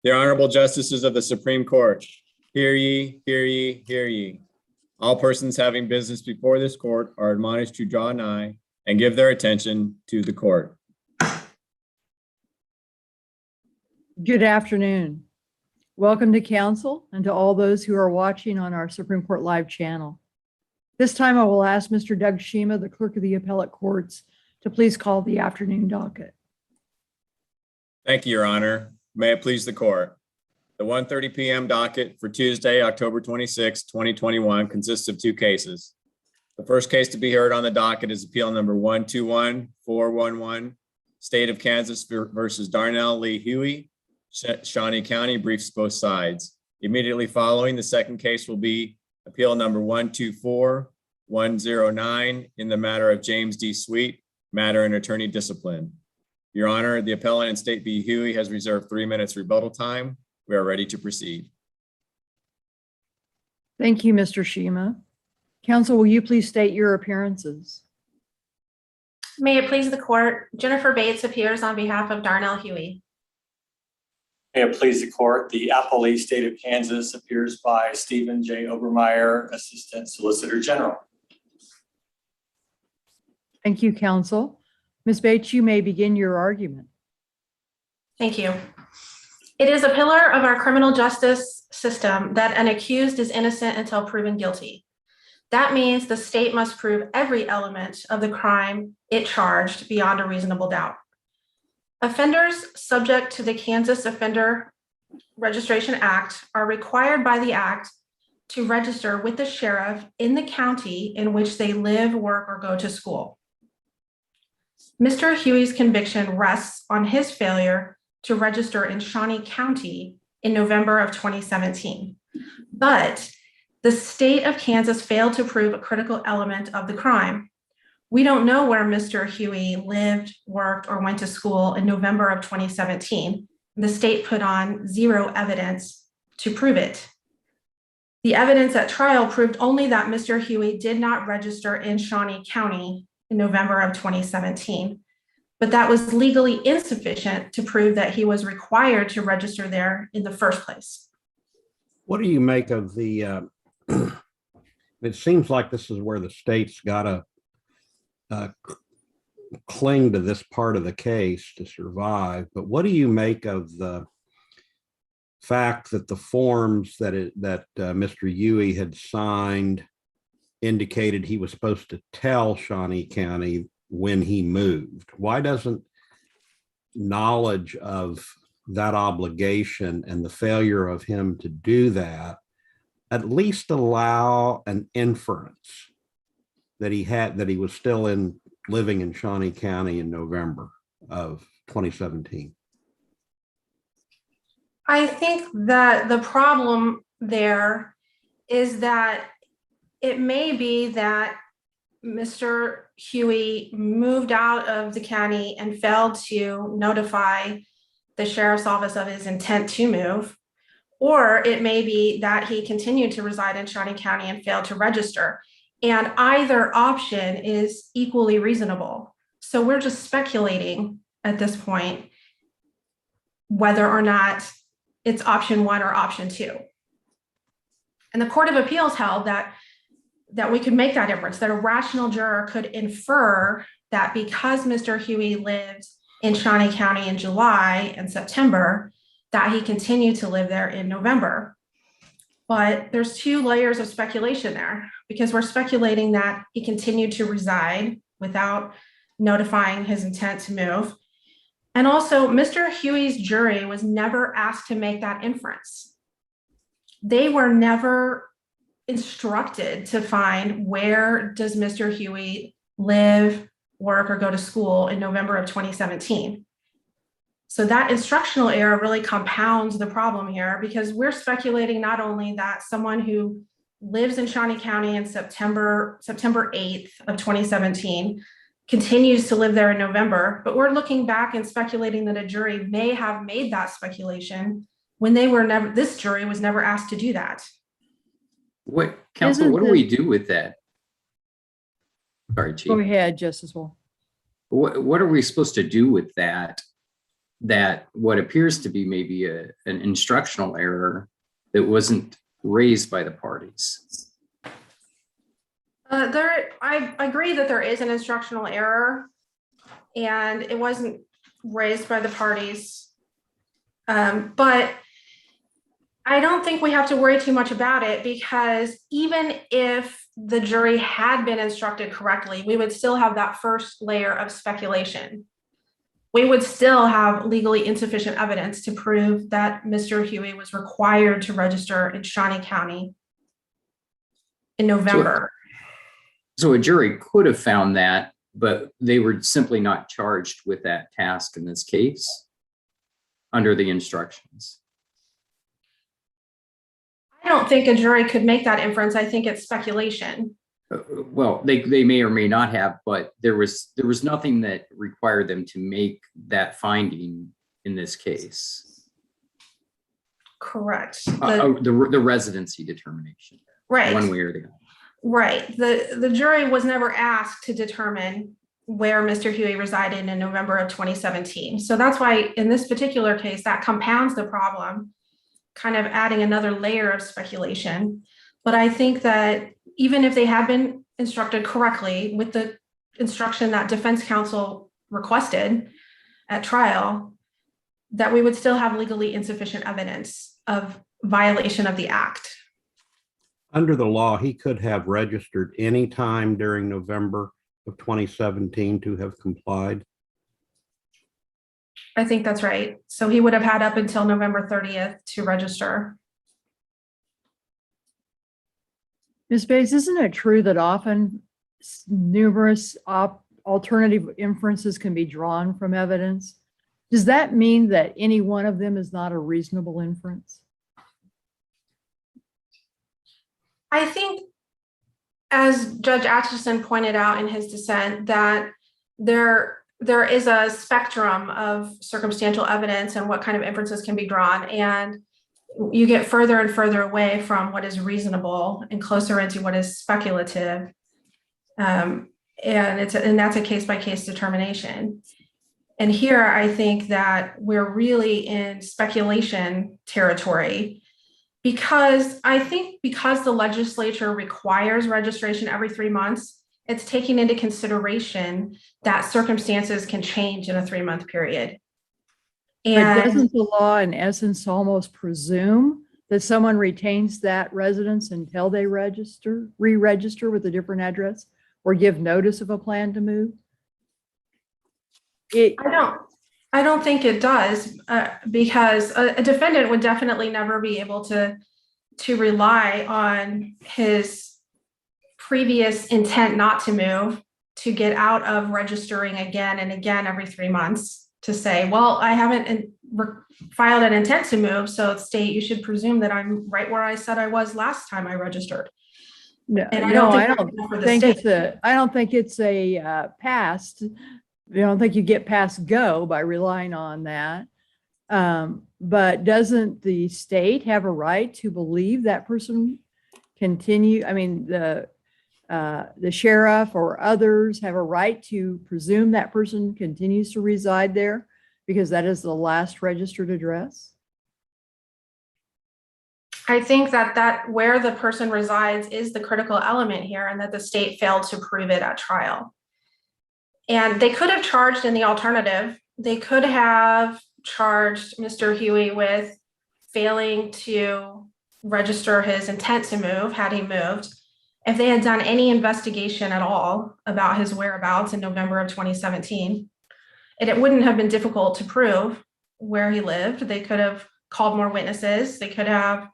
The Honorable Justices of the Supreme Court, hear ye, hear ye, hear ye. All persons having business before this court are admonished to draw nigh and give their attention to the court. Good afternoon. Welcome to council and to all those who are watching on our Supreme Court Live channel. This time I will ask Mr. Doug Shima, the clerk of the appellate courts, to please call the afternoon docket. Thank you, Your Honor. May it please the court. The 1:30 p.m. docket for Tuesday, October 26, 2021 consists of two cases. The first case to be heard on the docket is appeal number 121411, State of Kansas versus Darnell Lee Huey, Shawnee County, briefs both sides. Immediately following, the second case will be appeal number 124109 in the matter of James D. Sweet, matter and attorney discipline. Your Honor, the appellant in State v. Huey has reserved 3 minutes rebuttal time. We are ready to proceed. Thank you, Mr. Shima. Counsel, will you please state your appearances? May it please the court, Jennifer Bates appears on behalf of Darnell Huey. May it please the court, the appellee State of Kansas appears by Stephen J. Obermeyer, Assistant Solicitor General. Thank you, counsel. Ms. Bates, you may begin your argument. Thank you. It is a pillar of our criminal justice system that an accused is innocent until proven guilty. That means the state must prove every element of the crime it charged beyond a reasonable doubt. Offenders subject to the Kansas Offender Registration Act are required by the act to register with the sheriff in the county in which they live, work, or go to school. Mr. Huey's conviction rests on his failure to register in Shawnee County in November of 2017. But the state of Kansas failed to prove a critical element of the crime. We don't know where Mr. Huey lived, worked, or went to school in November of 2017. The state put on zero evidence to prove it. The evidence at trial proved only that Mr. Huey did not register in Shawnee County in November of 2017, but that was legally insufficient to prove that he was required to register there in the first place. What do you make of the, it seems like this is where the state's got to cling to this part of the case to survive, but what do you make of the fact that the forms that Mr. Huey had signed indicated he was supposed to tell Shawnee County when he moved? Why doesn't knowledge of that obligation and the failure of him to do that at least allow an inference that he was still living in Shawnee County in November of 2017? I think that the problem there is that it may be that Mr. Huey moved out of the county and failed to notify the sheriff's office of his intent to move, or it may be that he continued to reside in Shawnee County and failed to register. And either option is equally reasonable. So we're just speculating at this point whether or not it's option one or option two. And the Court of Appeals held that we could make that inference, that a rational juror could infer that because Mr. Huey lived in Shawnee County in July and September, that he continued to live there in November. But there's two layers of speculation there, because we're speculating that he continued to reside without notifying his intent to move. And also, Mr. Huey's jury was never asked to make that inference. They were never instructed to find where does Mr. Huey live, work, or go to school in November of 2017. So that instructional error really compounds the problem here, because we're speculating not only that someone who lives in Shawnee County in September 8th of 2017 continues to live there in November, but we're looking back and speculating that a jury may have made that speculation when this jury was never asked to do that. What, counsel, what do we do with that? Sorry, Chief. Go ahead, Justice Wall. What are we supposed to do with that that what appears to be maybe an instructional error that wasn't raised by the parties? I agree that there is an instructional error and it wasn't raised by the parties. But I don't think we have to worry too much about it, because even if the jury had been instructed correctly, we would still have that first layer of speculation. We would still have legally insufficient evidence to prove that Mr. Huey was required to register in Shawnee County in November. So a jury could have found that, but they were simply not charged with that task in this case under the instructions. I don't think a jury could make that inference. I think it's speculation. Well, they may or may not have, but there was nothing that required them to make that finding in this case. Correct. The residency determination, Right. one way or the other. Right. The jury was never asked to determine where Mr. Huey resided in November of 2017. So that's why in this particular case, that compounds the problem, kind of adding another layer of speculation. But I think that even if they had been instructed correctly with the instruction that defense counsel requested at trial, that we would still have legally insufficient evidence of violation of the act. Under the law, he could have registered any time during November of 2017 to have complied. I think that's right. So he would have had up until November 30th to register. Ms. Bates, isn't it true that often numerous alternative inferences can be drawn from evidence? Does that mean that any one of them is not a reasonable inference? I think, as Judge Atchison pointed out in his dissent, that there is a spectrum of circumstantial evidence and what kind of inferences can be drawn. And you get further and further away from what is reasonable and closer into what is speculative. And that's a case-by-case determination. And here, I think that we're really in speculation territory, because I think because the legislature requires registration every 3 months, it's taking into consideration that circumstances can change in a 3-month period. But doesn't the law in essence almost presume that someone retains that residence until they re-register with a different address or give notice of a plan to move? I don't think it does, because a defendant would definitely never be able to rely on his previous intent not to move to get out of registering again and again every 3 months to say, well, I haven't filed an intent to move, so state, you should presume that I'm right where I said I was last time I registered. No, And I don't think it's a past. I don't think you get past go by relying on that. But doesn't the state have a right to believe that person continue? I mean, the sheriff or others have a right to presume that person continues to reside there because that is the last registered address? I think that where the person resides is the critical element here, and that the state failed to prove it at trial. And they could have charged in the alternative. They could have charged Mr. Huey with failing to register his intent to move had he moved. If they had done any investigation at all about his whereabouts in November of 2017, it wouldn't have been difficult to prove where he lived. They could have called more witnesses. They could have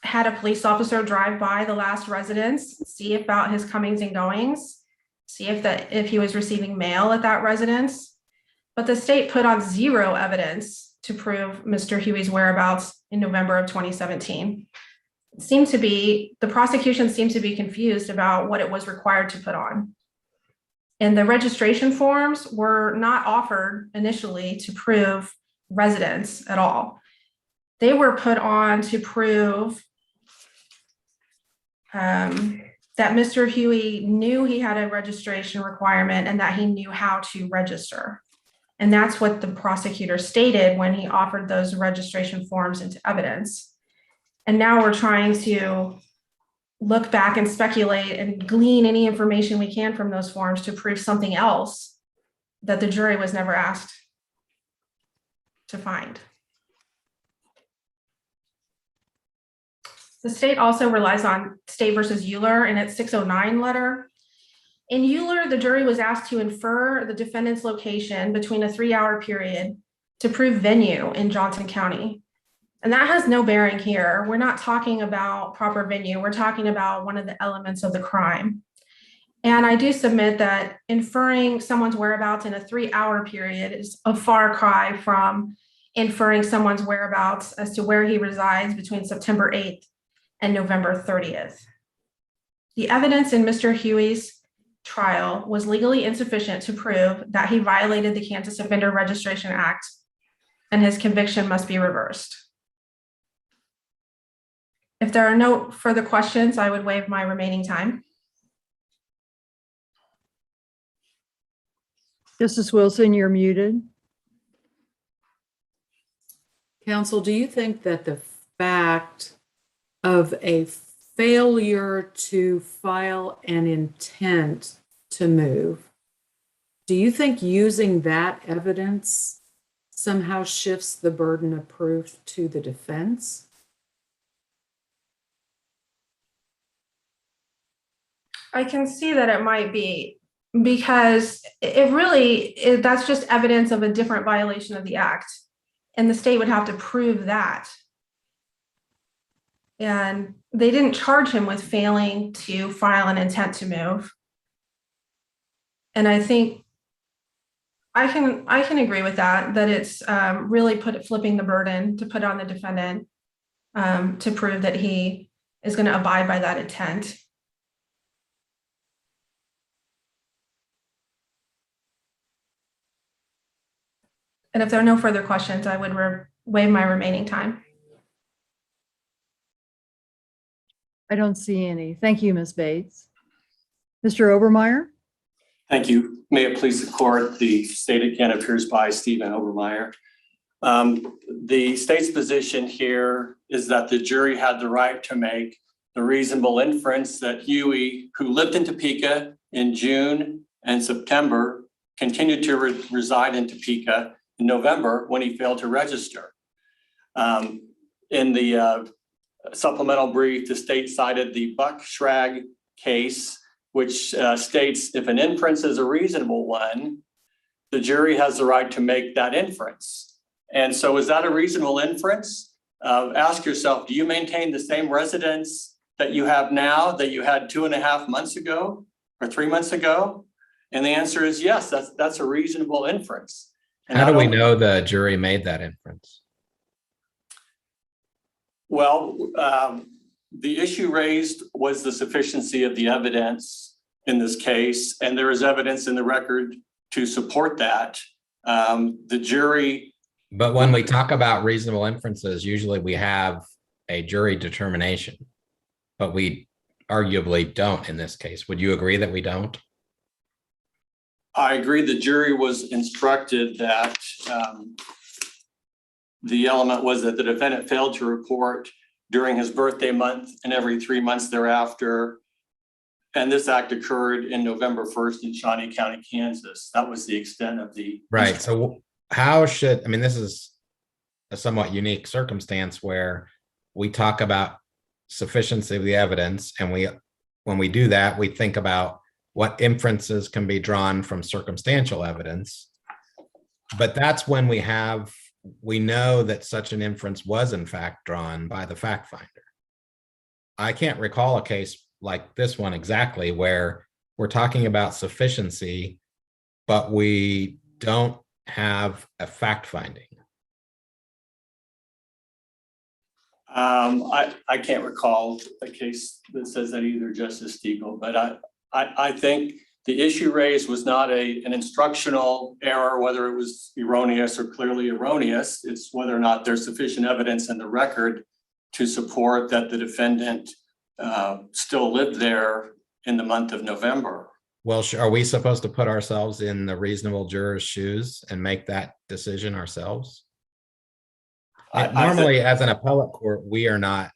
had a police officer drive by the last residence, see about his comings and goings, see if he was receiving mail at that residence. But the state put on zero evidence to prove Mr. Huey's whereabouts in November of 2017. The prosecution seemed to be confused about what it was required to put on. And the registration forms were not offered initially to prove residence at all. They were put on to prove that Mr. Huey knew he had a registration requirement and that he knew how to register. And that's what the prosecutor stated when he offered those registration forms into evidence. And now we're trying to look back and speculate and glean any information we can from those forms to prove something else that the jury was never asked to find. The state also relies on State versus Euler in its 609 letter. In Euler, the jury was asked to infer the defendant's location between a 3-hour period to prove venue in Johnson County. And that has no bearing here. We're not talking about proper venue. We're talking about one of the elements of the crime. And I do submit that inferring someone's whereabouts in a 3-hour period is a far cry from inferring someone's whereabouts as to where he resides between September 8th and November 30th. The evidence in Mr. Huey's trial was legally insufficient to prove that he violated the Kansas Offender Registration Act, and his conviction must be reversed. If there are no further questions, I would waive my remaining time. Justice Wilson, you're muted. Counsel, do you think that the fact of a failure to file an intent to move, do you think using that evidence somehow shifts the burden of proof to the defense? I can see that it might be, because it really, that's just evidence of a different violation of the act. And the state would have to prove that. And they didn't charge him with failing to file an intent to move. And I think I can agree with that it's really flipping the burden to put on the defendant to prove that he is going to abide by that intent. And if there are no further questions, I would waive my remaining time. I don't see any. Thank you, Ms. Bates. Mr. Obermeyer? Thank you. May it please the court, the state again appears by Stephen Obermeyer. The state's position here is that the jury had the right to make the reasonable inference that Huey, who lived in Topeka in June and September, continued to reside in Topeka in November when he failed to register. In the supplemental brief, the state cited the Buck-Schrag case, which states if an inference is a reasonable one, the jury has the right to make that inference. And so is that a reasonable inference? Ask yourself, do you maintain the same residence that you have now that you had 2.5 months ago or 3 months ago? And the answer is yes, that's a reasonable inference. And how do we know the jury made that inference? Well, the issue raised was the sufficiency of the evidence in this case, and there is evidence in the record to support that. The jury. But when we talk about reasonable inferences, usually we have a jury determination, but we arguably don't in this case. Would you agree that we don't? I agree the jury was instructed that the element was that the defendant failed to report during his birthday month and every 3 months thereafter. And this act occurred in November 1st in Shawnee County, Kansas. That was the extent of the. Right. So how should, I mean, this is a somewhat unique circumstance where we talk about sufficiency of the evidence. And when we do that, we think about what inferences can be drawn from circumstantial evidence. But that's when we know that such an inference was in fact drawn by the fact finder. I can't recall a case like this one exactly where we're talking about sufficiency, but we don't have a fact finding. I can't recall a case that says that either, Justice Stiegel, but I think the issue raised was not an instructional error, whether it was erroneous or clearly erroneous. It's whether or not there's sufficient evidence in the record to support that the defendant still lived there in the month of November. Well, are we supposed to put ourselves in the reasonable juror's shoes and make that decision ourselves? Normally, as an appellate court, we are not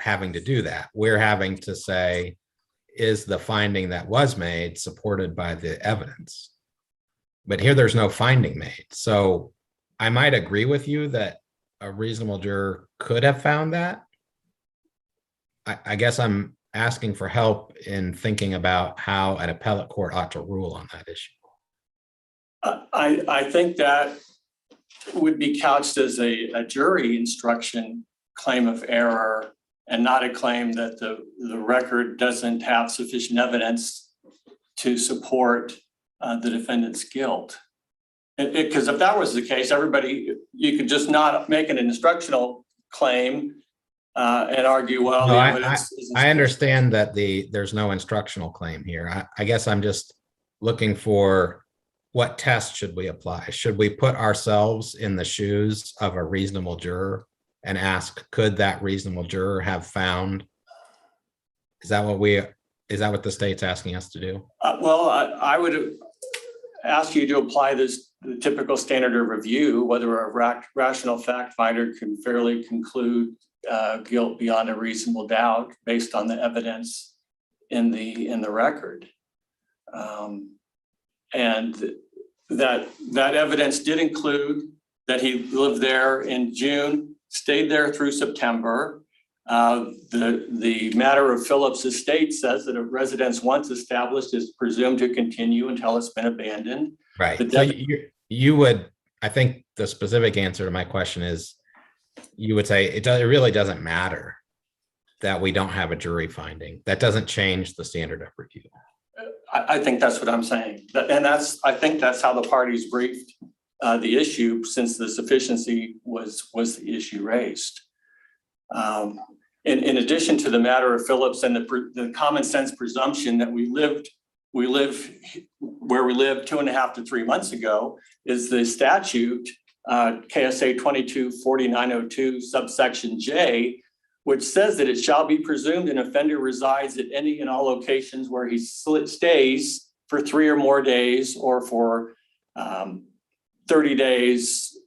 having to do that. We're having to say, is the finding that was made supported by the evidence? But here there's no finding made. So I might agree with you that a reasonable juror could have found that. I guess I'm asking for help in thinking about how an appellate court ought to rule on that issue. I think that would be couched as a jury instruction claim of error and not a claim that the record doesn't have sufficient evidence to support the defendant's guilt. Because if that was the case, you could just not make an instructional claim and argue, well, No, the evidence isn't I understand that there's no instructional claim here. I guess I'm just looking for what test should we apply? Should we put ourselves in the shoes of a reasonable juror and ask, could that reasonable juror have found? Is that what the state's asking us to do? Well, I would ask you to apply the typical standard of review, whether a rational fact finder can fairly conclude guilt beyond a reasonable doubt based on the evidence in the record. And that evidence did include that he lived there in June, stayed there through September. The matter of Phillips' estate says that a residence once established is presumed to continue until it's been abandoned. Right. So you would, I think the specific answer to my question is, you would say it really doesn't matter that we don't have a jury finding. That doesn't change the standard of review. I think that's what I'm saying. And I think that's how the parties briefed the issue, since the sufficiency was the issue raised. In addition to the matter of Phillips and the common sense presumption that we live where we lived 2.5 to 3 months ago, is the statute KSA 224902 subsection J, which says that it shall be presumed an offender resides at any and all locations where he stays for 3 or more days, or for 30 days,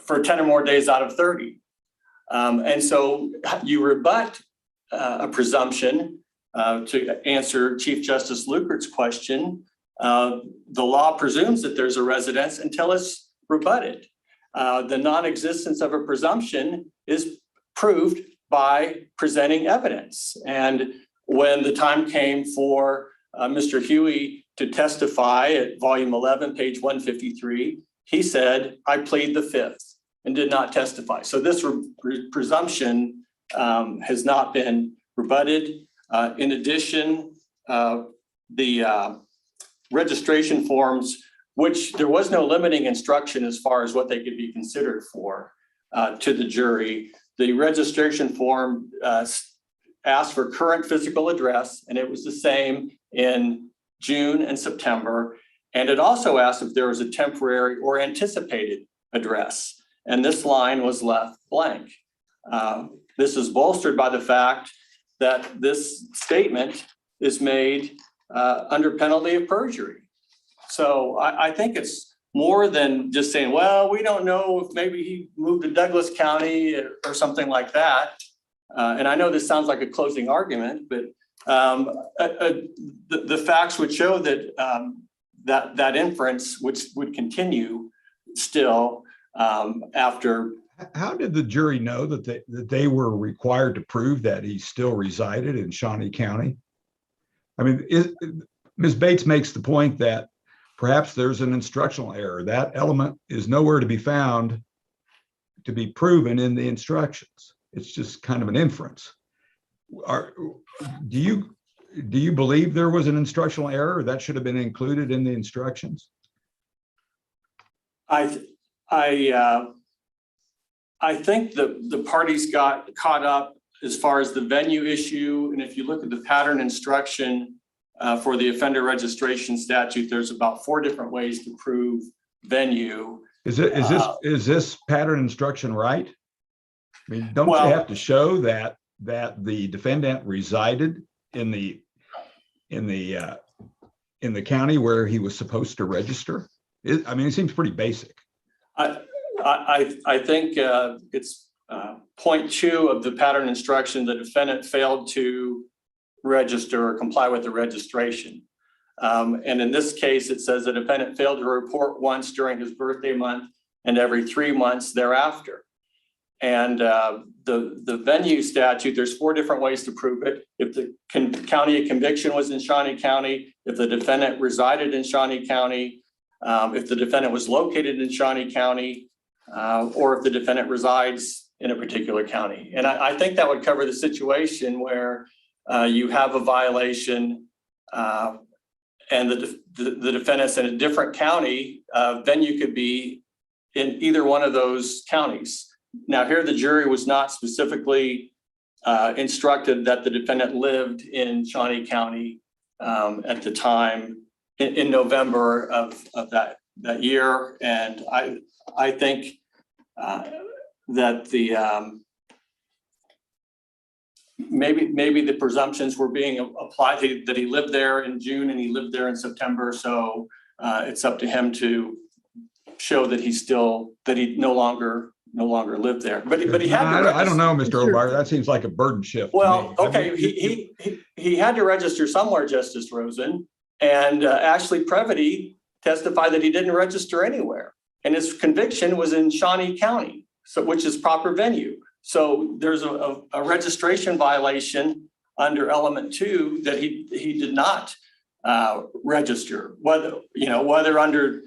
for 10 or more days out of 30. And so you rebut a presumption to answer Chief Justice Lukert's question. The law presumes that there's a residence until it's rebutted. The non-existence of a presumption is proved by presenting evidence. And when the time came for Mr. Huey to testify at volume 11, page 153, he said, "I plead the fifth," and did not testify. So this presumption has not been rebutted. In addition, the registration forms, which there was no limiting instruction as far as what they could be considered for to the jury. The registration form asked for current physical address, and it was the same in June and September. And it also asked if there was a temporary or anticipated address, and this line was left blank. This is bolstered by the fact that this statement is made under penalty of perjury. So I think it's more than just saying, well, we don't know if maybe he moved to Douglas County or something like that. And I know this sounds like a closing argument, but the facts would show that that inference would continue still after. How did the jury know that they were required to prove that he still resided in Shawnee County? I mean, Ms. Bates makes the point that perhaps there's an instructional error. That element is nowhere to be found to be proven in the instructions. It's just kind of an inference. Do you believe there was an instructional error that should have been included in the instructions? I think the parties got caught up as far as the venue issue. And if you look at the pattern instruction for the offender registration statute, there's about 4 different ways to prove venue. Is this pattern instruction right? I mean, don't you have to show that the defendant resided in the in the county where he was supposed to register? I mean, it seems pretty basic. I think it's point 2 of the pattern instruction, the defendant failed to register or comply with the registration. And in this case, it says the defendant failed to report once during his birthday month and every 3 months thereafter. And the venue statute, there's 4 different ways to prove it. If the county of conviction was in Shawnee County, if the defendant resided in Shawnee County, if the defendant was located in Shawnee County, or if the defendant resides in a particular county. And I think that would cover the situation where you have a violation and the defendant's in a different county, venue could be in either one of those counties. Now here, the jury was not specifically instructed that the defendant lived in Shawnee County at the time in November of that year. And I think that the maybe the presumptions were being applied that he lived there in June and he lived there in September. So it's up to him to show that he no longer lived there. But he had to I don't know, Mr. O'Brien, that seems like a burden shift. Well, to me. okay, he had to register somewhere, Justice Rosen, and Ashley Previty testified that he didn't register anywhere, and his conviction was in Shawnee County, so which is proper venue. So there's a registration violation under element 2 that he did not register. Whether under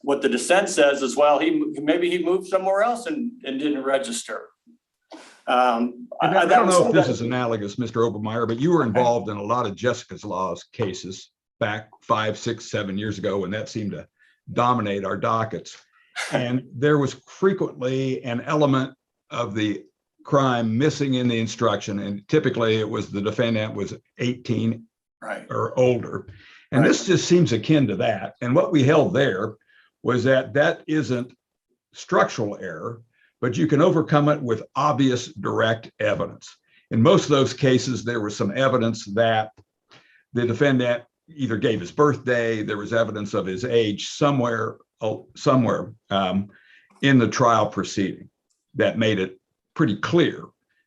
what the dissent says as well, maybe he moved somewhere else and didn't register. I don't know if this is analogous, Mr. Obermeyer, but you were involved in a lot of Jessica's Law's cases back 5, 6, 7 years ago when that seemed to dominate our dockets. And there was frequently an element of the crime missing in the instruction. And typically it was the defendant was 18 or older. And this just seems akin to that. And what we held there was that isn't structural error, but you can overcome it with obvious direct evidence. In most of those cases, there was some evidence that the defendant either gave his birthday, there was evidence of his age somewhere in the trial proceeding that made it pretty clear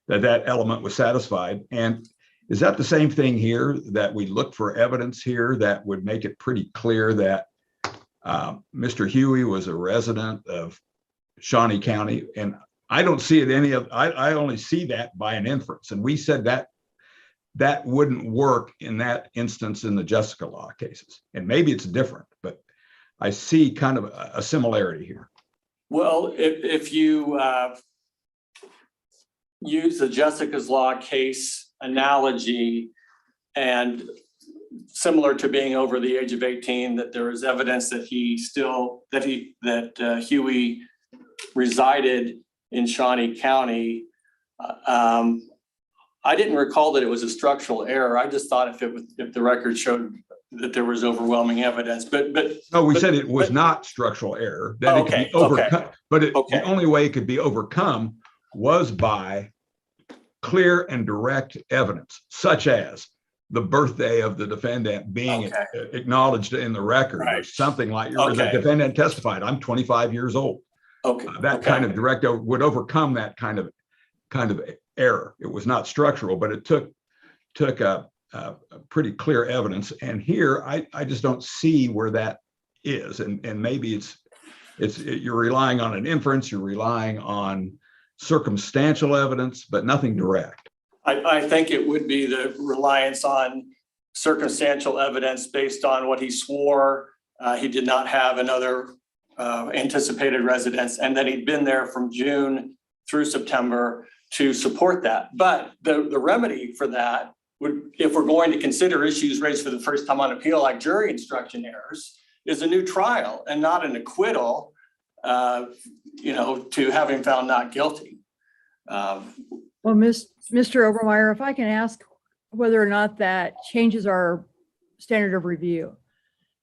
that element was satisfied. And is that the same thing here, that we look for evidence here that would make it pretty clear that Mr. Huey was a resident of Shawnee County? And I don't see it I only see that by an inference. And we said that wouldn't work in that instance in the Jessica Law cases. And maybe it's different, but I see kind of a similarity here. Well, if you use the Jessica's Law case analogy, and similar to being over the age of 18, that there is evidence that Huey resided in Shawnee County. I didn't recall that it was a structural error. I just thought if the record showed that there was overwhelming evidence, but no, we said it was not structural error, that it could be overcome, but the only way it could be overcome was by clear and direct evidence, such as the birthday of the defendant being acknowledged in the record, or something like the defendant testified, I'm 25 years old. Kind of direct would overcome that kind of error. It was not structural, but it took a pretty clear evidence. And here, I just don't see where that is. And maybe you're relying on an inference, you're relying on circumstantial evidence, but nothing direct. I think it would be the reliance on circumstantial evidence based on what he swore. He did not have another anticipated residence, and that he'd been there from June through September to support that. But the remedy for that would, if we're going to consider issues raised for the first time on appeal, like jury instruction errors, is a new trial and not an acquittal, to have him found not guilty. Well, Mr. Obermeyer, if I can ask whether or not that changes our standard of review.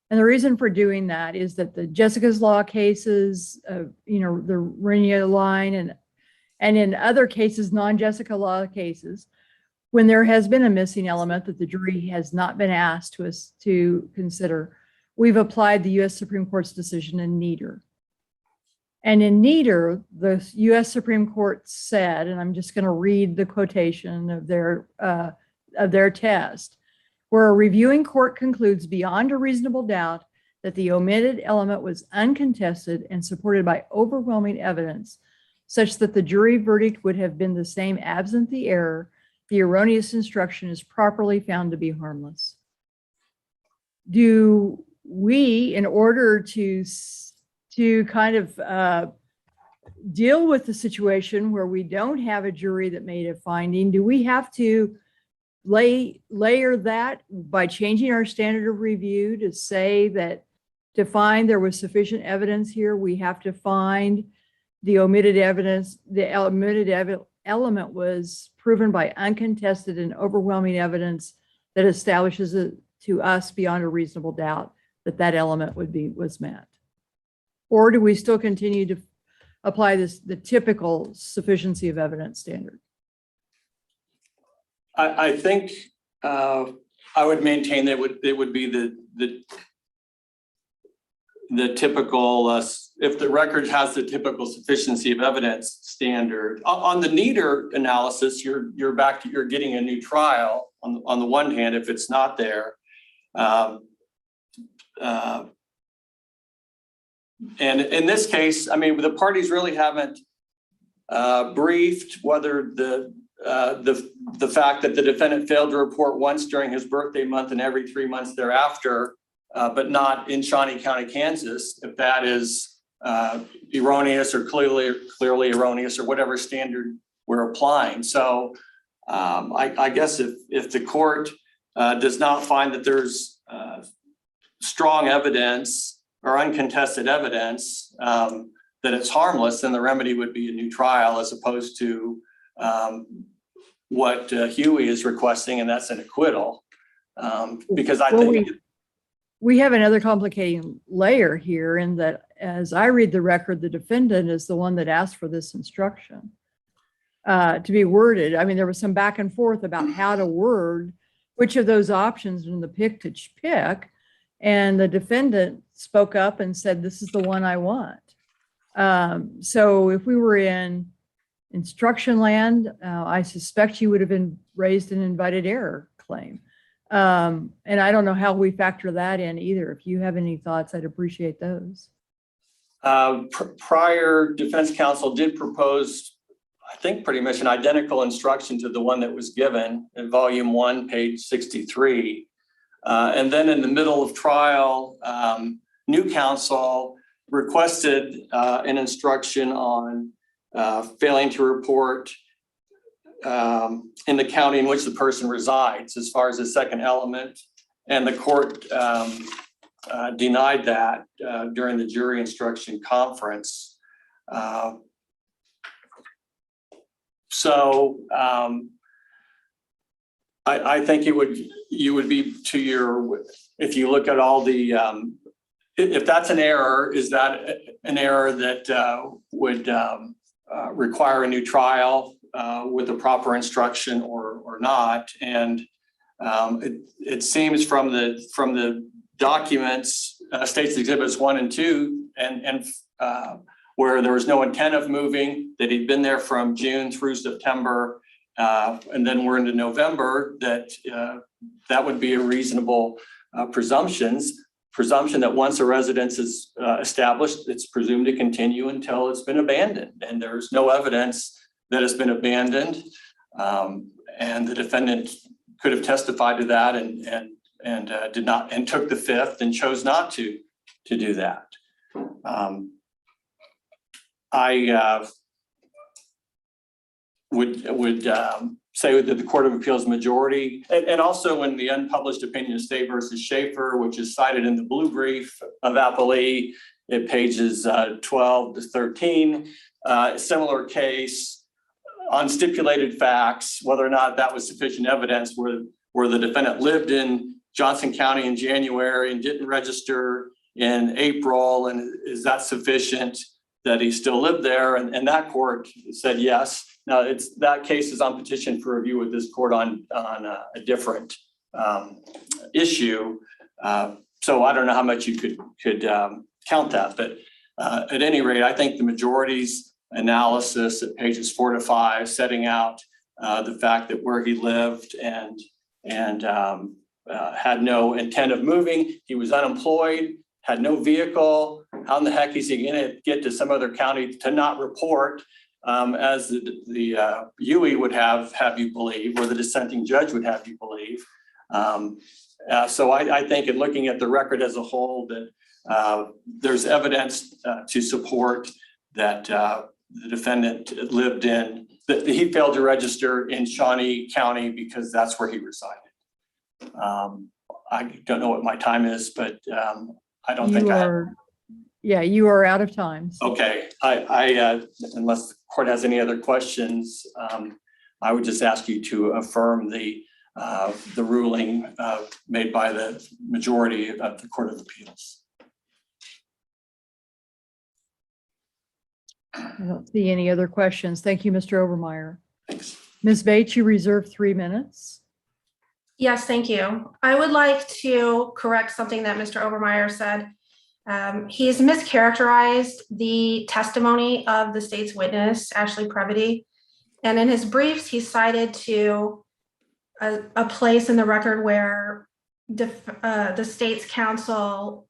And the reason for doing that is that the Jessica's Law cases, the Renia line, and in other cases, non-Jessica Law cases, when there has been a missing element that the jury has not been asked to consider, we've applied the U.S. Supreme Court's decision in Nieder. And in Nieder, the U.S. Supreme Court said, and I'm just going to read the quotation of their test, where a reviewing court concludes beyond a reasonable doubt that the omitted element was uncontested and supported by overwhelming evidence, such that the jury verdict would have been the same absent the error, the erroneous instruction is properly found to be harmless. Do we, in order to kind of deal with the situation where we don't have a jury that made a finding, do we have to layer that by changing our standard of review to say that to find there was sufficient evidence here, we have to find the omitted evidence, the omitted element was proven by uncontested and overwhelming evidence that establishes it to us beyond a reasonable doubt that that element was met? Or do we still continue to apply the typical sufficiency of evidence standard? I think I would maintain that it would be the typical, if the record has the typical sufficiency of evidence standard. On the Nieder analysis, you're getting a new trial on the one hand if it's not there. And in this case, I mean, the parties really haven't briefed whether the fact that the defendant failed to report once during his birthday month and every 3 months thereafter, but not in Shawnee County, Kansas, if that is erroneous or clearly erroneous or whatever standard we're applying. So I guess if the court does not find that there's strong evidence or uncontested evidence that it's harmless, then the remedy would be a new trial as opposed to what Huey is requesting, and that's an acquittal. Because I think we have another complicating layer here in that, as I read the record, the defendant is the one that asked for this instruction to be worded. I mean, there was some back and forth about how to word which of those options in the pick to pick. And the defendant spoke up and said, this is the one I want. So if we were in instruction land, I suspect you would have been raised an invited error claim. And I don't know how we factor that in either. If you have any thoughts, I'd appreciate those. Prior defense counsel did propose, I think, pretty much an identical instruction to the one that was given in volume 1, page 63. And then in the middle of trial, new counsel requested an instruction on failing to report in the county in which the person resides as far as the second element. And the court denied that during the jury instruction conference. I think you would be to your, if you look at all the, if that's an error, is that an error that would require a new trial with a proper instruction or not? And it seems from the documents, States Exhibits 1 and 2, and where there was no intent of moving, that he'd been there from June through September, and then we're into November, that would be a reasonable presumption that once a residence is established, it's presumed to continue until it's been abandoned. And there's no evidence that it's been abandoned. And the defendant could have testified to that and did not, and took the fifth and chose not to do that. I would say that the Court of Appeals majority, and also in the unpublished opinion of State versus Schaefer, which is cited in the blue brief of Applee at pages 12 to 13, similar case on stipulated facts, whether or not that was sufficient evidence where the defendant lived in Johnson County in January and didn't register in April, and is that sufficient that he still lived there? And that court said yes, Now, that case is on petition for review with this court on a different issue. So I don't know how much you could count that, but at any rate, I think the majority's analysis at pages 4 to 5, setting out the fact that where he lived and had no intent of moving, he was unemployed, had no vehicle. How in the heck is he going to get to some other county to not report, as the Huey would have you believe, or the dissenting judge would have you believe. So I think in looking at the record as a whole, that there's evidence to support that the defendant lived in, that he failed to register in Shawnee County because that's where he resided. I don't know what my time is, but I don't think Yeah, you are out of time. So. Okay, I unless the court has any other questions, I would just ask you to affirm the ruling made by the majority of the Court of Appeals. I don't see any other questions. Thank you, Mr. Obermeyer. Thanks. Ms. Bates, you reserve 3 minutes. Yes, thank you. I would like to correct something that Mr. Obermeyer said. He's mischaracterized the testimony of the state's witness, Ashley Previty. And in his briefs, he cited to a place in the record where the state's counsel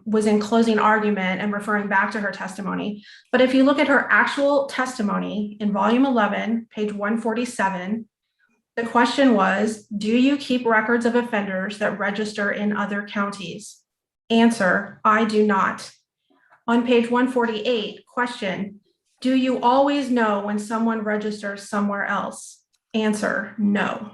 was in closing argument and referring back to her testimony. But if you look at her actual testimony in volume 11, page 147, the question was, do you keep records of offenders that register in other counties? Answer, I do not. On page 148, question, do you always know when someone registers somewhere else? Answer, no.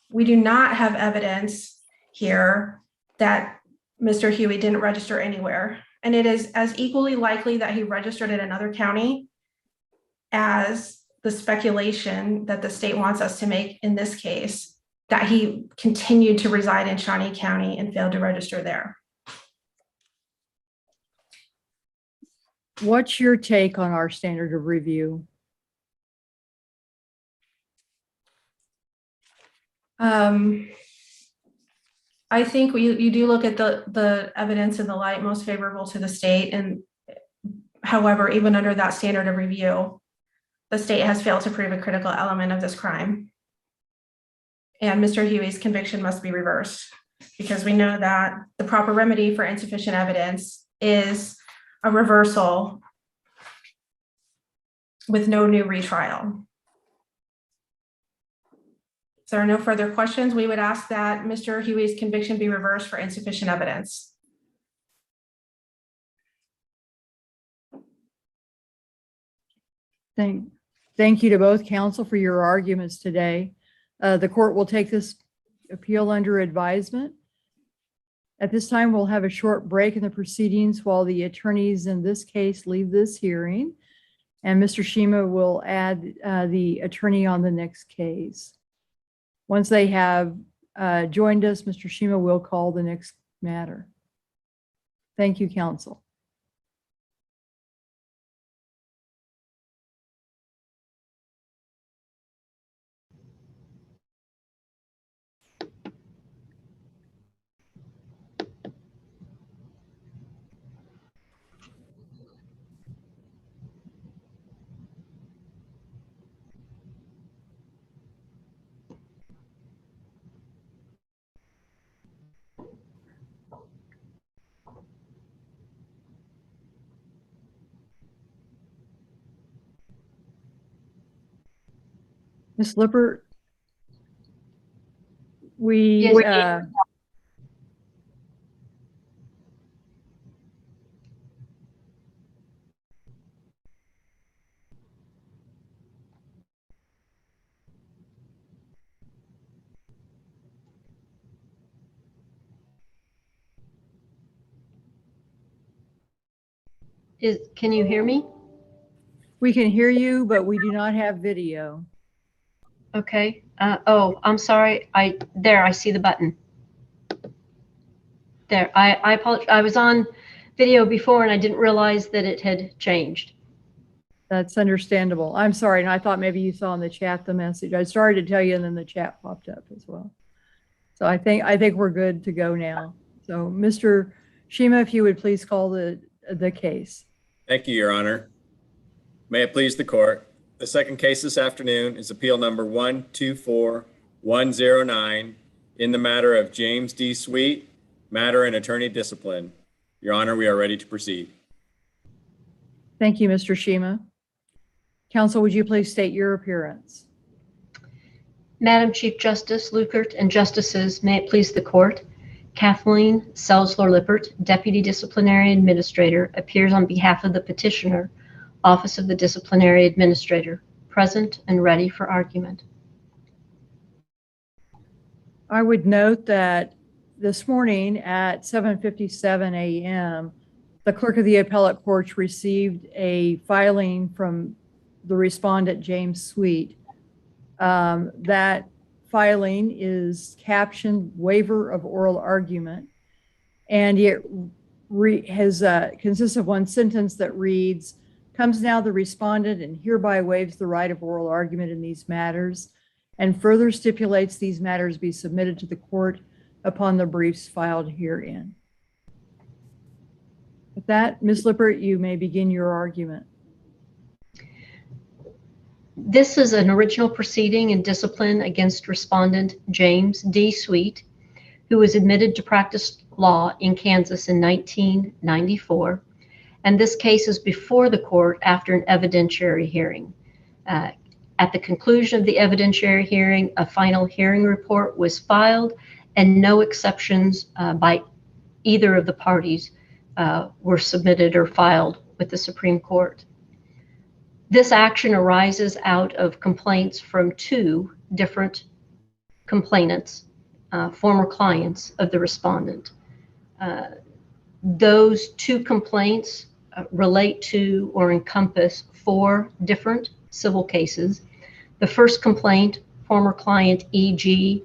We do not have evidence here that Mr. Huey didn't register anywhere. And it is as equally likely that he registered in another county as the speculation that the state wants us to make in this case, that he continued to reside in Shawnee County and failed to register there. What's your take on our standard of review? I think you do look at the evidence in the light most favorable to the state. And however, even under that standard of review, the state has failed to prove a critical element of this crime. And Mr. Huey's conviction must be reversed, because we know that the proper remedy for insufficient evidence is a reversal with no new retrial. If there are no further questions, we would ask that Mr. Huey's conviction be reversed for insufficient evidence. Thank you to both counsel for your arguments today. The court will take this appeal under advisement. At this time, we'll have a short break in the proceedings while the attorneys in this case leave this hearing. And Mr. Shima will add the attorney on the next case. Once they have joined us, Mr. Shima will call the next matter. Thank you, counsel. Ms. Lippert, Can you hear me? we can hear you, but we do not have video. Okay. Oh, I'm sorry. I see the button. There, I apologize. I was on video before and I didn't realize that it had changed. That's understandable. I'm sorry, and I thought maybe you saw in the chat the message. I started to tell you, and then the chat popped up as well. So I think we're good to go now. So Mr. Shima, if you would please call the case. Thank you, Your Honor. May it please the court. The second case this afternoon is appeal number 124109 in the matter of James D. Sweet, matter and attorney discipline. Your Honor, we are ready to proceed. Thank you, Mr. Shima. Counsel, would you please state your appearance? Madam Chief Justice Lukert and Justices, may it please the court, Kathleen Selzler-Lippert, Deputy Disciplinary Administrator, appears on behalf of the petitioner, Office of the Disciplinary Administrator, present and ready for argument. I would note that this morning at 7:57 a.m., the clerk of the appellate courts received a filing from the respondent, James Sweet. That filing is captioned waiver of oral argument, and it consists of one sentence that reads, comes now the respondent and hereby waives the right of oral argument in these matters, and further stipulates these matters be submitted to the court upon the briefs filed herein. With that, Ms. Lippert, you may begin your argument. This is an original proceeding in discipline against respondent James D. Sweet, who was admitted to practice law in Kansas in 1994. And this case is before the court after an evidentiary hearing. At the conclusion of the evidentiary hearing, a final hearing report was filed and no exceptions by either of the parties were submitted or filed with the Supreme Court. This action arises out of complaints from two different complainants, former clients of the respondent. Those two complaints relate to or encompass four different civil cases. The first complaint, former client E.G.,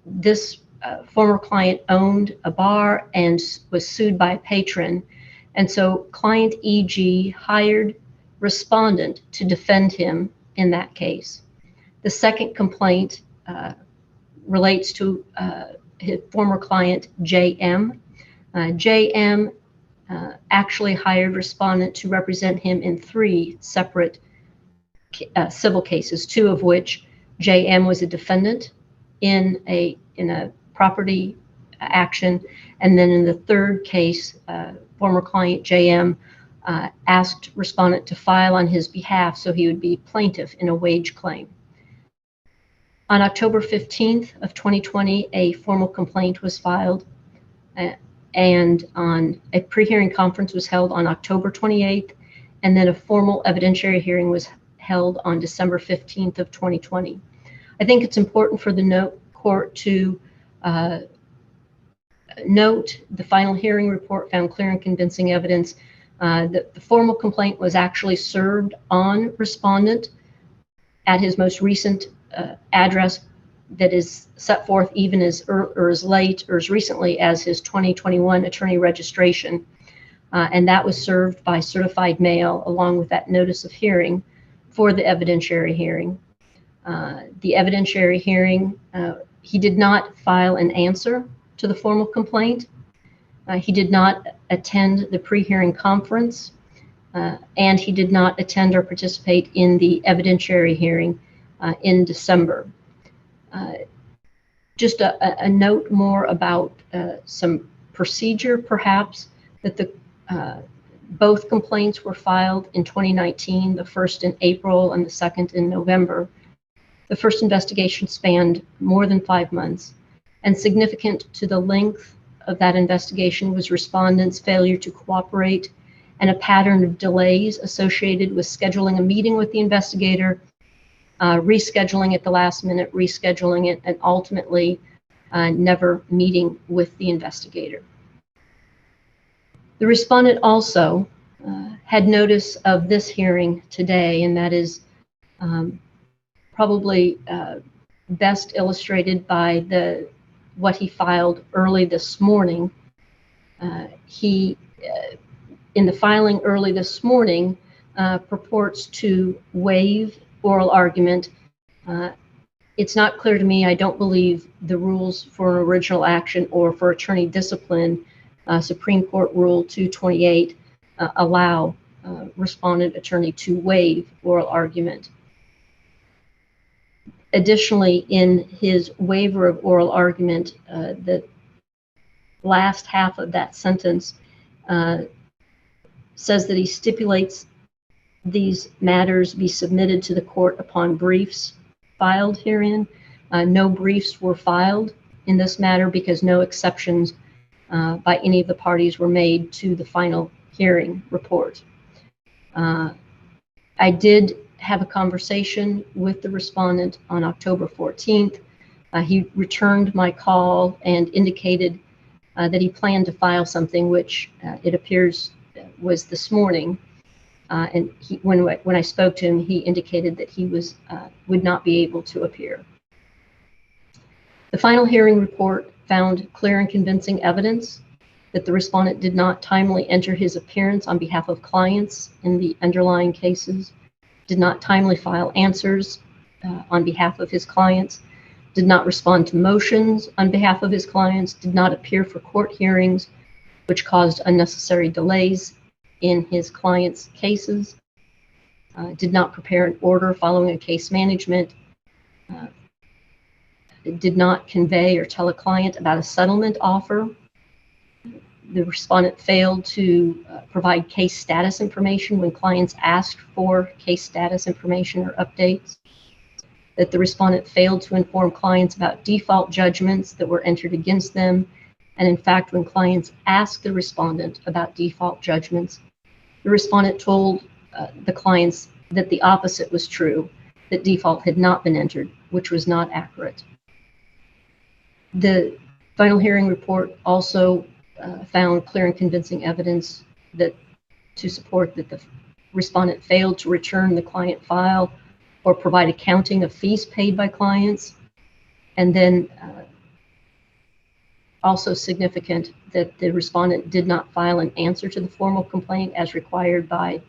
this former client owned a bar and was sued by a patron. And so client E.G. hired respondent to defend him in that case. The second complaint relates to his former client J.M. J.M. Actually hired respondent to represent him in three separate civil cases, two of which J.M. was a defendant in a property action, and then in the third case, former client J.M. Asked respondent to file on his behalf so he would be plaintiff in a wage claim. On October 15th of 2020, a formal complaint was filed, and on a pre-hearing conference was held on October 28th, and then a formal evidentiary hearing was held on December 15th of 2020. I think it's important for the court to note the final hearing report found clear and convincing evidence that the formal complaint was actually served on respondent at his most recent address that is set forth even as late or as recently as his 2021 attorney registration. And that was served by certified mail along with that notice of hearing for the evidentiary hearing. The evidentiary hearing, he did not file an answer to the formal complaint. He did not attend the pre-hearing conference, and he did not attend or participate in the evidentiary hearing in December. Just a note more about some procedure, perhaps, that both complaints were filed in 2019, the first in April and the second in November. The first investigation spanned more than 5 months, and significant to the length of that investigation was respondent's failure to cooperate and a pattern of delays associated with scheduling a meeting with the investigator, rescheduling at the last minute, rescheduling it, and ultimately never meeting with the investigator. The respondent also had notice of this hearing today, and that is probably best illustrated by what he filed early this morning. In the filing early this morning, purports to waive oral argument. It's not clear to me. I don't believe the rules for an original action or for attorney discipline, Supreme Court Rule 228, allow respondent attorney to waive oral argument. Additionally, in his waiver of oral argument, the last half of that sentence says that he stipulates these matters be submitted to the court upon briefs filed herein. No briefs were filed in this matter because no exceptions by any of the parties were made to the final hearing report. I did have a conversation with the respondent on October 14th. He returned my call and indicated that he planned to file something, which it appears was this morning. And when I spoke to him, he indicated that he would not be able to appear. The final hearing report found clear and convincing evidence that the respondent did not timely enter his appearance on behalf of clients in the underlying cases, did not timely file answers on behalf of his clients, did not respond to motions on behalf of his clients, did not appear for court hearings, which caused unnecessary delays in his clients' cases, did not prepare an order following a case management, did not convey or tell a client about a settlement offer. The respondent failed to provide case status information when clients asked for case status information or updates. That the respondent failed to inform clients about default judgments that were entered against them. And in fact, when clients asked the respondent about default judgments, the respondent told the clients that the opposite was true, that default had not been entered, which was not accurate. The final hearing report also found clear and convincing evidence that to support that the respondent failed to return the client file or provide accounting of fees paid by clients. And then also significant that the respondent did not file an answer to the formal complaint as required by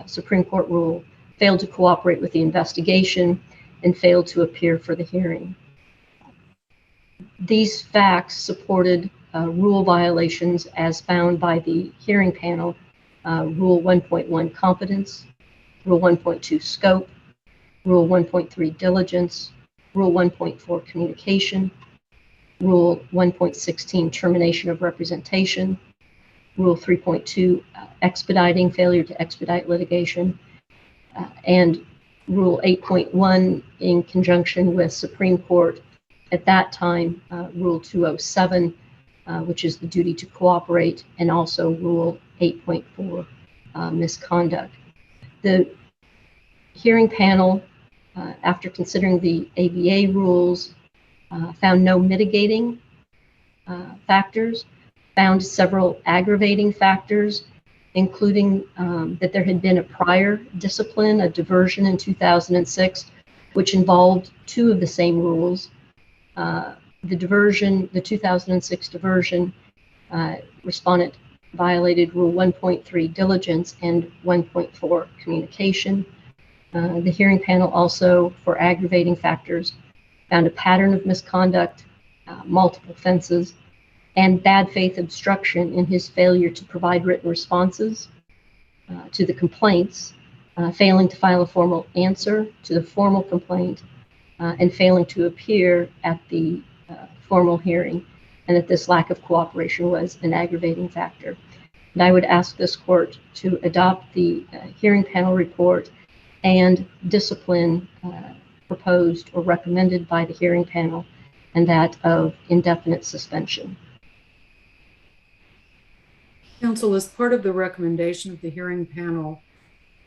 Supreme Court rule, failed to cooperate with the investigation, and failed to appear for the hearing. These facts supported rule violations as found by the hearing panel, Rule 1.1 competence, Rule 1.2 scope, Rule 1.3 diligence, Rule 1.4 communication, Rule 1.16 termination of representation, Rule 3.2 expediting, failure to expedite litigation, and Rule 8.1 in conjunction with Supreme Court at that time, Rule 207, which is the duty to cooperate, and also Rule 8.4 misconduct. The hearing panel, after considering the ABA rules, found no mitigating factors, found several aggravating factors, including that there had been a prior discipline, a diversion in 2006, which involved two of the same rules. The 2006 diversion, respondent violated Rule 1.3 diligence and 1.4 communication. The hearing panel also, for aggravating factors, found a pattern of misconduct, multiple offenses, and bad faith obstruction in his failure to provide written responses to the complaints, failing to file a formal answer to the formal complaint, and failing to appear at the formal hearing, and that this lack of cooperation was an aggravating factor. And I would ask this court to adopt the hearing panel report and discipline proposed or recommended by the hearing panel, and that of indefinite suspension. Counsel, as part of the recommendation of the hearing panel,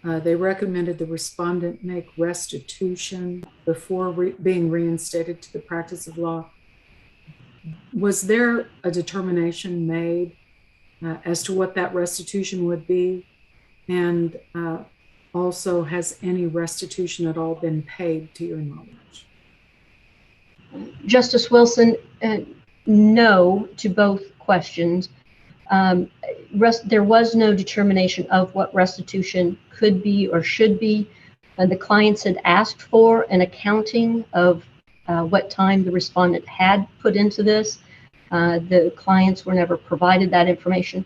they recommended the respondent make restitution before being reinstated to the practice of law. Was there a determination made as to what that restitution would be? And also, has any restitution at all been paid to your knowledge? Justice Wilson, no to both questions. There was no determination of what restitution could be or should be. The clients had asked for an accounting of what time the respondent had put into this. The clients were never provided that information.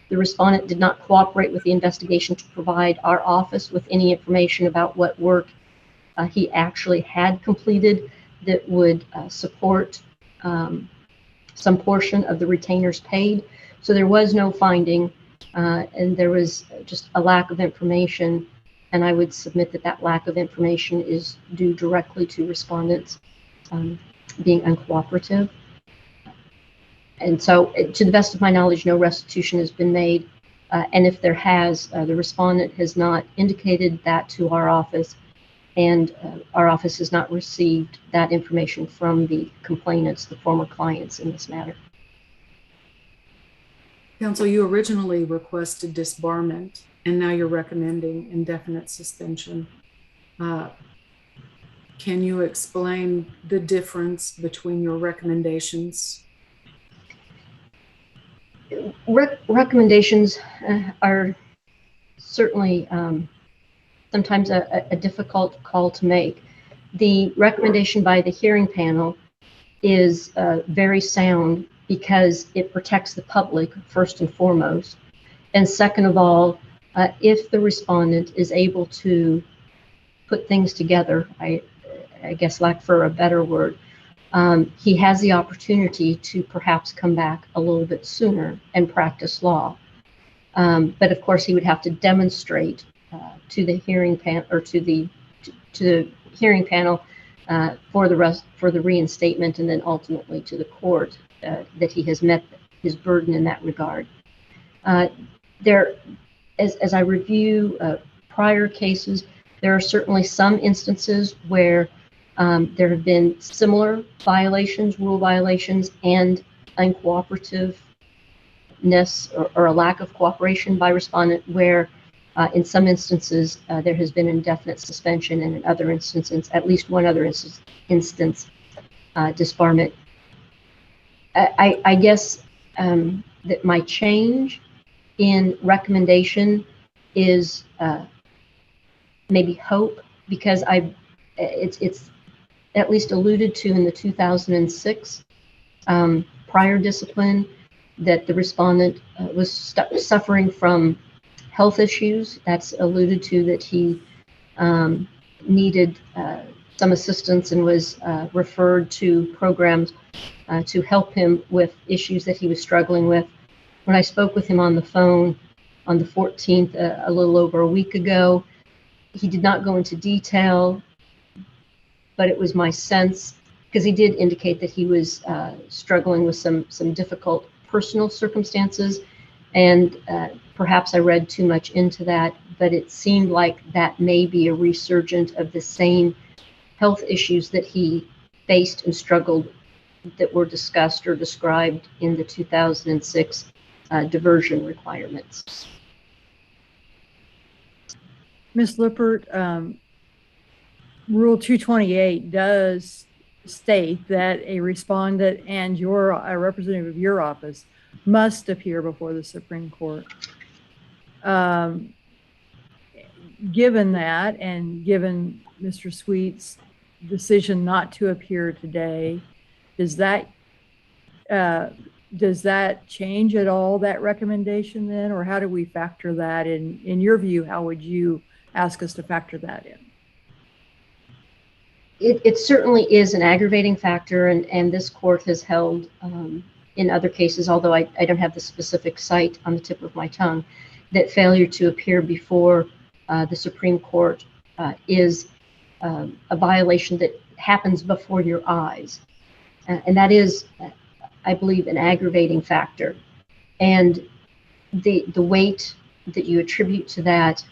The respondent did not cooperate with the investigation to provide our office with any information about what work he actually had completed that would support some portion of the retainers paid. So there was no finding, and there was just a lack of information. And I would submit that that lack of information is due directly to respondents being uncooperative. And so, to the best of my knowledge, no restitution has been made. And if there has, the respondent has not indicated that to our office, and our office has not received that information from the complainants, the former clients in this matter. Counsel, you originally requested disbarment, and now you're recommending indefinite suspension. Can you explain the difference between your recommendations? Recommendations are certainly sometimes a difficult call to make. The recommendation by the hearing panel is very sound because it protects the public first and foremost. And second of all, if the respondent is able to put things together, I guess lack for a better word, he has the opportunity to perhaps come back a little bit sooner and practice law. But of course, he would have to demonstrate to the hearing panel or to the hearing panel for the reinstatement, and then ultimately to the court that he has met his burden in that regard. As I review prior cases, there are certainly some instances where there have been similar violations, rule violations, and uncooperativeness or a lack of cooperation by respondent, where in some instances there has been indefinite suspension, and in other instances, at least one other instance, disbarment. I guess that my change in recommendation is maybe hope, because it's at least alluded to in the 2006 prior discipline that the respondent was suffering from health issues. That's alluded to that he needed some assistance and was referred to programs to help him with issues that he was struggling with. When I spoke with him on the phone on the 14th, a little over a week ago, he did not go into detail, but it was my sense, because he did indicate that he was struggling with some difficult personal circumstances, and perhaps I read too much into that, but it seemed like that may be a resurgent of the same health issues that he faced and struggled that were discussed or described in the 2006 diversion requirements. Ms. Lippert, Rule 228 does state that a respondent and a representative of your office must appear before the Supreme Court. Given that, and given Mr. Sweet's decision not to appear today, does that change at all, that recommendation then, or how do we factor that in? In your view, how would you ask us to factor that in? It certainly is an aggravating factor, and this court has held in other cases, although I don't have the specific site on the tip of my tongue, that failure to appear before the Supreme Court is a violation that happens before your eyes. And that is, I believe, an aggravating factor. And the weight that you attribute to that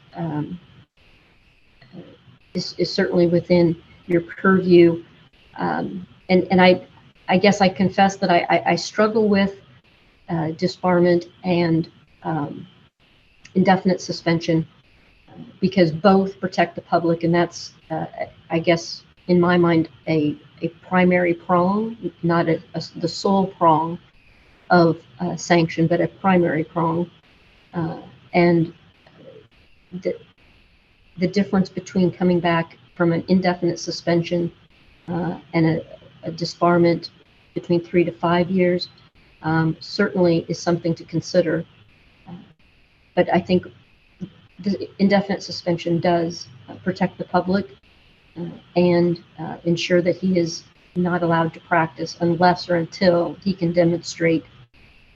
is certainly within your purview. And I guess I confess that I struggle with disbarment and indefinite suspension, because both protect the public, and that's, I guess, in my mind, a primary prong, not the sole prong of sanction, but a primary prong. And the difference between coming back from an indefinite suspension and a disbarment between 3 to 5 years certainly is something to consider. But I think the indefinite suspension does protect the public and ensure that he is not allowed to practice unless or until he can demonstrate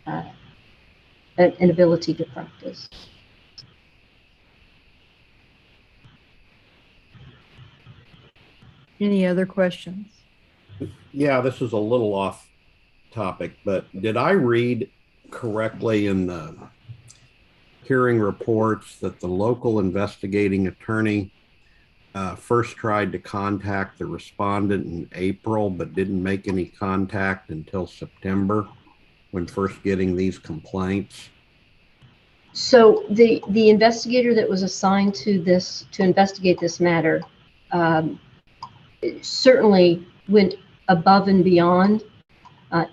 an ability to practice. Any other questions? Yeah, this is a little off topic, but did I read correctly in the hearing reports that the local investigating attorney first tried to contact the respondent in April, but didn't make any contact until September when first getting these complaints? So the investigator that was assigned to investigate this matter certainly went above and beyond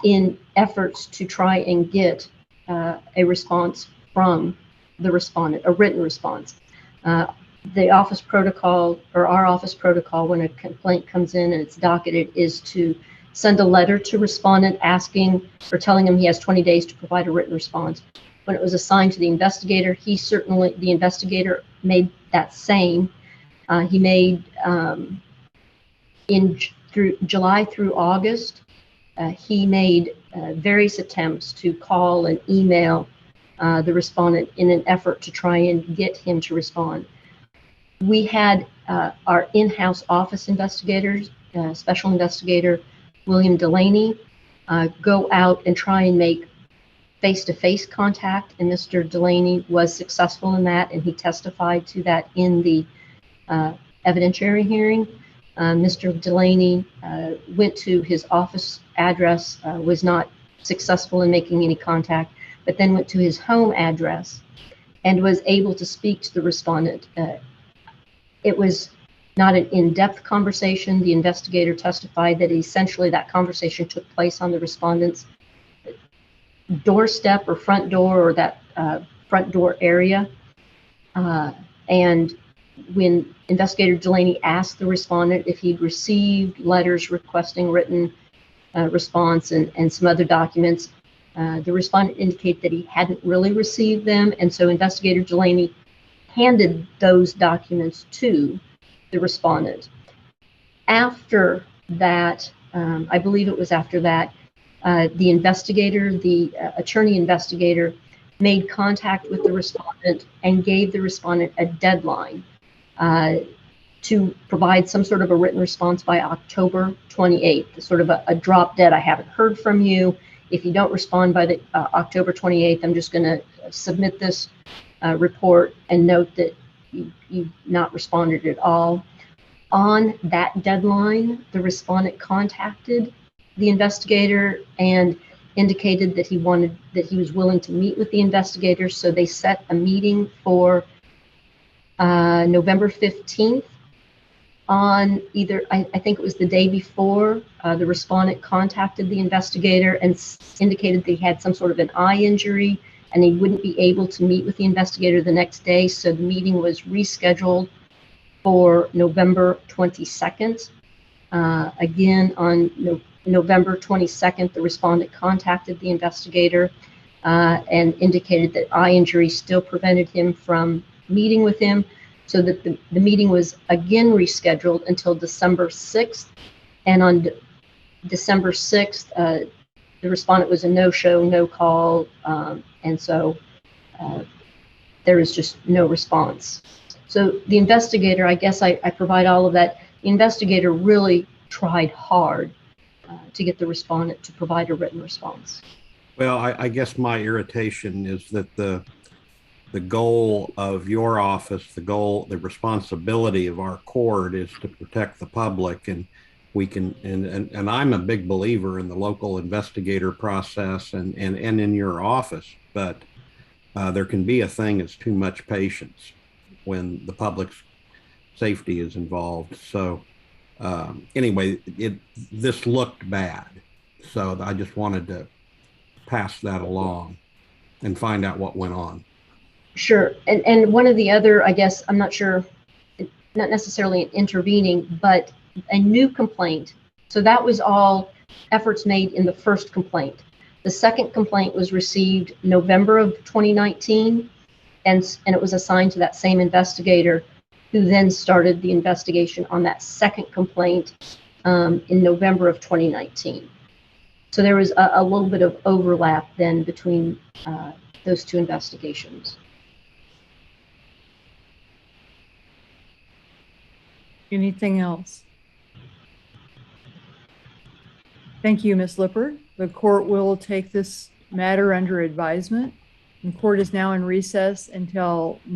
in efforts to try and get a response from the respondent, a written response. The office protocol, or our office protocol, when a complaint comes in and it's docketed, is to send a letter to respondent asking or telling him he has 20 days to provide a written response. When it was assigned to the investigator, the investigator made that same. He made through July through August, he made various attempts to call and email the respondent in an effort to try and get him to respond. We had our in-house office investigators, special investigator William Delaney, go out and try and make face-to-face contact, and Mr. Delaney was successful in that, and he testified to that in the evidentiary hearing. Mr. Delaney went to his office address, was not successful in making any contact, but then went to his home address and was able to speak to the respondent. It was not an in-depth conversation. The investigator testified that essentially that conversation took place on the respondent's doorstep or front door, or that front door area. And when Investigator Delaney asked the respondent if he'd received letters requesting written response and some other documents, the respondent indicated that he hadn't really received them. And so Investigator Delaney handed those documents to the respondent. After that, I believe it was after that, the investigator, the attorney investigator, made contact with the respondent and gave the respondent a deadline to provide some sort of a written response by October 28th, sort of a drop dead. I haven't heard from you. If you don't respond by the October 28th, I'm just going to submit this report and note that you've not responded at all. On that deadline, the respondent contacted the investigator and indicated that he was willing to meet with the investigator. So they set a meeting for November 15th. On either, I think it was the day before, the respondent contacted the investigator and indicated that he had some sort of an eye injury and he wouldn't be able to meet with the investigator the next day. So the meeting was rescheduled for November 22nd. Again, on November 22nd, the respondent contacted the investigator and indicated that eye injury still prevented him from meeting with him, so that the meeting was again rescheduled until December 6th. And on December 6th, the respondent was a no-show, no-call, and so there was just no response. So the investigator, I guess I provide all of that. The investigator really tried hard to get the respondent to provide a written response. Well, I guess my irritation is that the goal of your office, the responsibility of our court is to protect the public, and we can, and I'm a big believer in the local investigator process and in your office, but there can be a thing as too much patience when the public's safety is involved. So anyway, this looked bad. So I just wanted to pass that along and find out what went on. Sure. And one of the other, I guess, I'm not sure, not necessarily intervening, but a new complaint. So that was all efforts made in the first complaint. The second complaint was received November of 2019, and it was assigned to that same investigator, who then started the investigation on that second complaint in November of 2019. So there was a little bit of overlap then between those two investigations. Anything else? Thank you, Ms. Lippert. The court will take this matter under advisement. The court is now in recess until